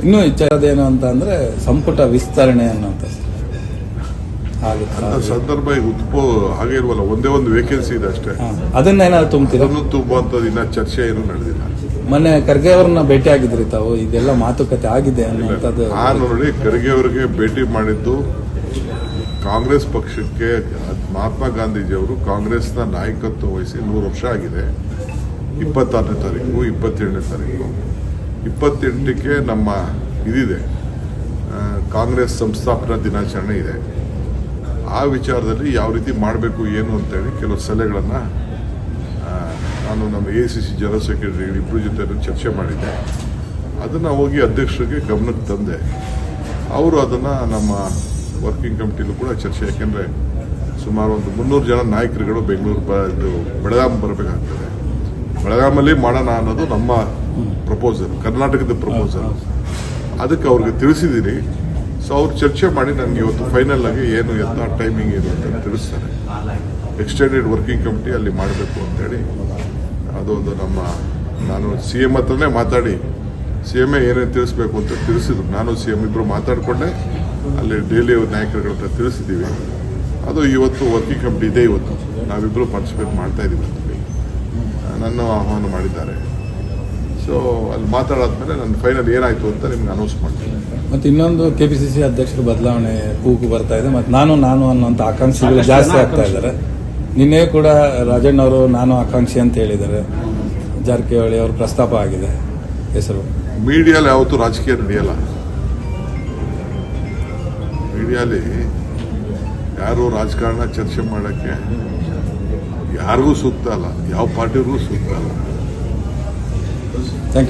ಇನ್ನೂ ಇಚ್ಛಾದೇನು ಅಂತ ಅಂದ್ರೆ ಸಂಪುಟ ವಿಸ್ತರಣೆ ಅನ್ನೋಂಥ ಸಂದರ್ಭ ಹಾಗೆ ಇಲ್ವಲ್ಲ, ಒಂದೇ ಒಂದು ವೇಕೆನ್ಸಿ ಇದೆ ಅಷ್ಟೇ. ಅದನ್ನೇನಾದ್ರು ತುಂಬ್ತೀರಾ? ಅದನ್ನು ತುಂಬುವಂಥದ್ದು ಇನ್ನ ಚರ್ಚೆ ಏನು ನಡೆದಿಲ್ಲ. ಮೊನ್ನೆ ಖರ್ಗೆ ಅವ್ರನ್ನ ಭೇಟಿ ಆಗಿದ್ರಿ ತಾವು, ಇದೆಲ್ಲ ಮಾತುಕತೆ ಆಗಿದೆ ಅನ್ನುವಂಥದ್ದು. ನಾನು ನೋಡಿ ಖರ್ಗೆ ಅವರಿಗೆ ಭೇಟಿ ಮಾಡಿದ್ದು ಕಾಂಗ್ರೆಸ್ ಪಕ್ಷಕ್ಕೆ ಮಹಾತ್ಮ ಗಾಂಧೀಜಿಯವರು ಕಾಂಗ್ರೆಸ್ನ ನಾಯಕತ್ವ ವಹಿಸಿ 100 ವರ್ಷ ಆಗಿದೆ. 26ನೇ ತಾರೀಕು 27ನೇ ತಾರೀಕು 28ಕ್ಕೆ ನಮ್ಮ ಇದಿದೆ, ಕಾಂಗ್ರೆಸ್ ಸಂಸ್ಥಾಪನಾ ದಿನಾಚರಣೆ ಇದೆ. ಆ ವಿಚಾರದಲ್ಲಿ ಯಾವ ರೀತಿ ಮಾಡಬೇಕು ಏನು ಅಂತೇಳಿ ಕೆಲವು ಸಲಹೆಗಳನ್ನು ನಾನು ನಮ್ಮ ACC ಜನರಲ್ ಸೆಕ್ರೆಟರಿ ಇಬ್ಬರ ಜೊತೆ ಚರ್ಚೆ ಮಾಡಿದ್ದೆ. ಅದನ್ನು ಹೋಗಿ ಅಧ್ಯಕ್ಷರಿಗೆ ಗಮನಕ್ಕೆ ತಂದೆ. ಅವರು ಅದನ್ನು ನಮ್ಮ ವರ್ಕಿಂಗ್ ಕಮಿಟಿಲೂ ಕೂಡ ಚರ್ಚೆ, ಯಾಕೆಂದರೆ ಸುಮಾರು ಒಂದು 300 ಜನ ನಾಯಕರುಗಳು ಬೆಳಗಾಂ ಬರಬೇಕಾಗ್ತದೆ. ಬೆಳಗಾಮಲ್ಲಿ ಮಾಡೋಣ ಅನ್ನೋದು ನಮ್ಮ ಪ್ರಪೋಸಲ್, ಕರ್ನಾಟಕದ ಪ್ರಪೋಸಲ್. ಅದಕ್ಕೆ ಅವ್ರಿಗೆ ತಿಳಿಸಿದ್ದೀನಿ. ಸೊ ಅವ್ರು ಚರ್ಚೆ ಮಾಡಿ ನನಗೆ ಇವತ್ತು ಫೈನಲ್ ಆಗಿ ಏನು ಎಂಥ ಟೈಮಿಂಗ್ ಏನು ಅಂತ ತಿಳಿಸ್ತಾರೆ. ಎಕ್ಸ್ಟೆಂಡೆಡ್ ವರ್ಕಿಂಗ್ ಕಮಿಟಿ ಅಲ್ಲಿ ಮಾಡಬೇಕು ಅಂತೇಳಿ ಅದೊಂದು ನಾನು CM ಹತ್ರನೇ ಮಾತಾಡಿ CM ಏನೇನು ತಿಳಿಸ್ಬೇಕು ಅಂತ ತಿಳಿಸಿದ್ರು. ನಾನು CM ಇಬ್ಬರು ಮಾತಾಡಿಕೊಂಡೆ ಅಲ್ಲಿ ಡೈಲಿ ನಾಯಕರುಗಳ ಹತ್ರ ತಿಳಿಸಿದ್ದೀವಿ. ಅದು ಇವತ್ತು ವರ್ಕಿಂಗ್ ಕಮಿಟಿ ಇದೆ. ಇವತ್ತು ನಾವಿಬ್ಬರು ಪಾರ್ಟಿಸಿಪೇಟ್ ಮಾಡ್ತಾ ಇದ್ದೀವಿ ಅಂತೇಳಿ ನನ್ನ ಆಹ್ವಾನ ಮಾಡಿದ್ದಾರೆ. ಸೊ ಅಲ್ಲಿ ಮಾತಾಡಾದ್ಮೇಲೆ ನನ್ನ ಫೈನಲ್ ಏನಾಯಿತು ಅಂತ ನಿಮ್ಗೆ ಅನೌನ್ಸ್ ಮಾಡ್ತೀನಿ. ಮತ್ತು ಇನ್ನೊಂದು KPCC ಅಧ್ಯಕ್ಷರು ಬದಲಾವಣೆ ಕೂಗು ಬರ್ತಾ ಇದೆ, ಮತ್ತು ನಾನು ಅನ್ನುವಂಥ ಆಕಾಂಕ್ಷಿಗಳು ಜಾಸ್ತಿ ಆಗ್ತಾ ಇದ್ದಾರೆ. ನಿನ್ನೆ ಕೂಡ ರಾಜಣ್ಣ ಅವರು ನಾನು ಆಕಾಂಕ್ಷಿ ಅಂತ ಹೇಳಿದ್ದಾರೆ. ಜಾರಕಿಹೊಳಿ ಅವರು ಪ್ರಸ್ತಾಪ ಆಗಿದೆ ಹೆಸರು. ಮೀಡಿಯಾಲಿ ಯಾವತ್ತೂ ರಾಜಕೀಯ ನಡೆಯಲ್ಲ. ಮೀಡಿಯಾಲಿ ಯಾರು ರಾಜಕಾರಣ ಚರ್ಚೆ ಮಾಡೋಕ್ಕೆ ಯಾರಿಗೂ ಸೂಕ್ತ ಅಲ್ಲ, ಯಾವ ಪಾರ್ಟಿಗೂ ಸೂಕ್ತ ಅಲ್ಲ.